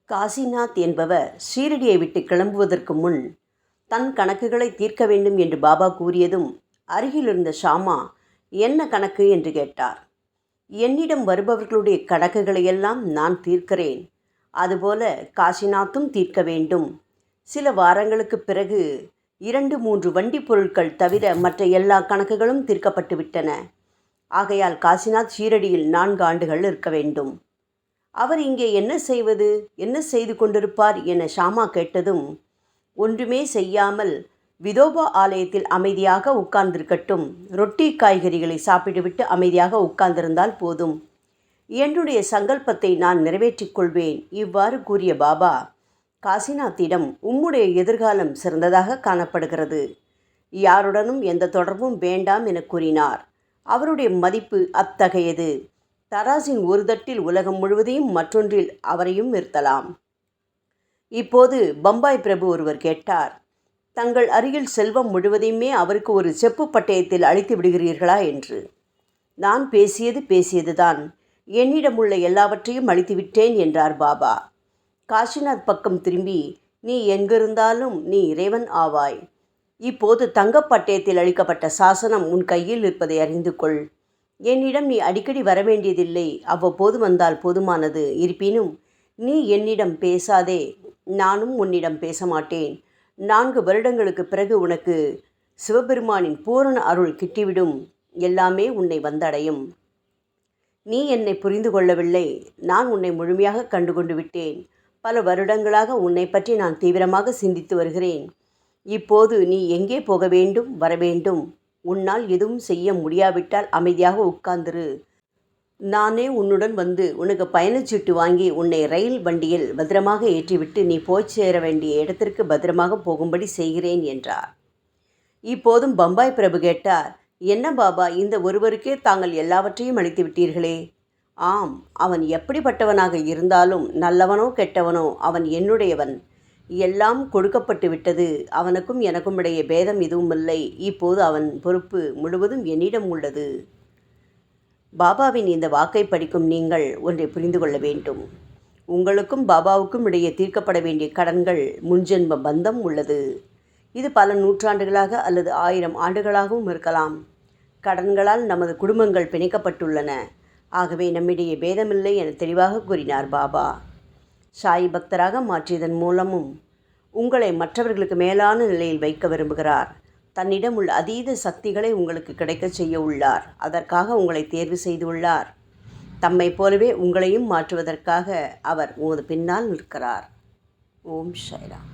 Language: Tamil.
காசிநாத் என்பவர் ஷீரடியை விட்டு கிளம்புவதற்கு முன் தன் கணக்குகளை தீர்க்க வேண்டும் என்று பாபா கூறியதும் அருகிலிருந்த ஷாமா என்ன கணக்கு என்று கேட்டார். என்னிடம் வருபவர்களுடைய கணக்குகளையெல்லாம் நான் தீர்க்கிறேன், அதுபோல காசிநாத்தும் தீர்க்க வேண்டும். சில வாரங்களுக்கு பிறகு 2-3 வண்டி பொருட்கள் தவிர மற்ற எல்லா கணக்குகளும் தீர்க்கப்பட்டு விட்டன. ஆகையால் காசிநாத் ஷீரடியில் 4 ஆண்டுகள் இருக்க வேண்டும். அவர் இங்கே என்ன செய்வது, என்ன செய்து கொண்டிருப்பார் என ஷாமா கேட்டதும், ஒன்றுமே செய்யாமல் விதோபா ஆலயத்தில் அமைதியாக உட்கார்ந்திருக்கட்டும், ரொட்டி காய்கறிகளை சாப்பிட்டுவிட்டு அமைதியாக உட்கார்ந்திருந்தால் போதும், என்னுடைய சங்கல்பத்தை நான் நிறைவேற்றிக் கொள்வேன். இவ்வாறு கூறிய பாபா காசிநாத்திடம், உம்முடைய எதிர்காலம் சிறந்ததாக காணப்படுகிறது, யாருடனும் எந்த தொடர்பும் வேண்டாம் என கூறினார். அவருடைய மதிப்பு அத்தகையது. தராசின் ஒரு தட்டில் உலகம் முழுவதையும், மற்றொன்றில் அவரையும் நிறுத்தலாம். இப்போது பம்பாய் பிரபு ஒருவர் கேட்டார், தங்கள் அருகில் செல்வம் முழுவதையுமே அவருக்கு ஒரு செப்பு பட்டயத்தில் அளித்து விடுகிறீர்களா என்று. நான் பேசியதுதான், என்னிடமுள்ள எல்லாவற்றையும் அளித்துவிட்டேன் என்றார் பாபா. காசிநாத் பக்கம் திரும்பி, நீ எங்கிருந்தாலும் நீ இறைவன் ஆவாய். இப்போது தங்கப்பட்டயத்தில் அளிக்கப்பட்ட சாசனம் உன் கையில் இருப்பதை அறிந்து கொள். என்னிடம் நீ அடிக்கடி வரவேண்டியதில்லை, அவ்வப்போது வந்தால் போதுமானது. இருப்பினும் நீ என்னிடம் பேசாதே, நானும் உன்னிடம் பேச மாட்டேன். 4 வருடங்களுக்கு பிறகு உனக்கு சிவபெருமானின் பூரண அருள் கிட்டிவிடும், எல்லாமே உன்னை வந்தடையும். நீ என்னை புரிந்து கொள்ளவில்லை, நான் உன்னை முழுமையாக கண்டுகொண்டு விட்டேன். பல வருடங்களாக உன்னை பற்றி நான் தீவிரமாக சிந்தித்து வருகிறேன். இப்போது நீ எங்கே போக வேண்டும், வரவேண்டும். உன்னால் எதுவும் செய்ய முடியாவிட்டால் அமைதியாக உட்கார்ந்திரு. நானே உன்னுடன் வந்து உனக்கு பயணச்சீட்டு வாங்கி உன்னை ரயில் வண்டியில் பத்திரமாக ஏற்றிவிட்டு நீ போய் சேர வேண்டிய இடத்திற்கு பத்திரமாக போகும்படி செய்கிறேன் என்றார். இப்போதும் பம்பாய் பிரபு கேட்டார், என்ன பாபா, இந்த ஒருவருக்கே தாங்கள் எல்லாவற்றையும் அளித்து விட்டீர்களே? ஆம், அவன் எப்படிப்பட்டவனாக இருந்தாலும், நல்லவனோ கெட்டவனோ, அவன் என்னுடையவன். எல்லாம் கொடுக்கப்பட்டு விட்டது. அவனுக்கும் எனக்கும் இடையே பேதம் எதுவும் இல்லை. இப்போது அவன் பொறுப்பு முழுவதும் என்னிடம் உள்ளது. பாபாவின் இந்த வாக்கை படிக்கும் நீங்கள் ஒன்றை புரிந்து கொள்ள வேண்டும். உங்களுக்கும் பாபாவுக்கும் இடையே தீர்க்கப்பட வேண்டிய கடன்கள், முன்ஜென்ம பந்தம் உள்ளது. இது பல நூற்றாண்டுகளாக அல்லது 1000 ஆண்டுகளாகவும் இருக்கலாம். கடன்களால் நமது குடும்பங்கள் பிணைக்கப்பட்டுள்ளன. ஆகவே நம்மிடையே பேதமில்லை என தெளிவாக கூறினார் பாபா. சாய் பக்தராக மாற்றியதன் மூலமும் உங்களை மற்றவர்களுக்கு மேலான நிலையில் வைக்க விரும்புகிறார். தன்னிடம் உள்ள அதீத சக்திகளை உங்களுக்கு கிடைக்கச் செய்ய உள்ளார். அதற்காக உங்களை தேர்வு செய்துள்ளார். தம்மை போலவே உங்களையும் மாற்றுவதற்காக அவர் உமது பின்னால் நிற்கிறார். ஓம் சாய்ராம்.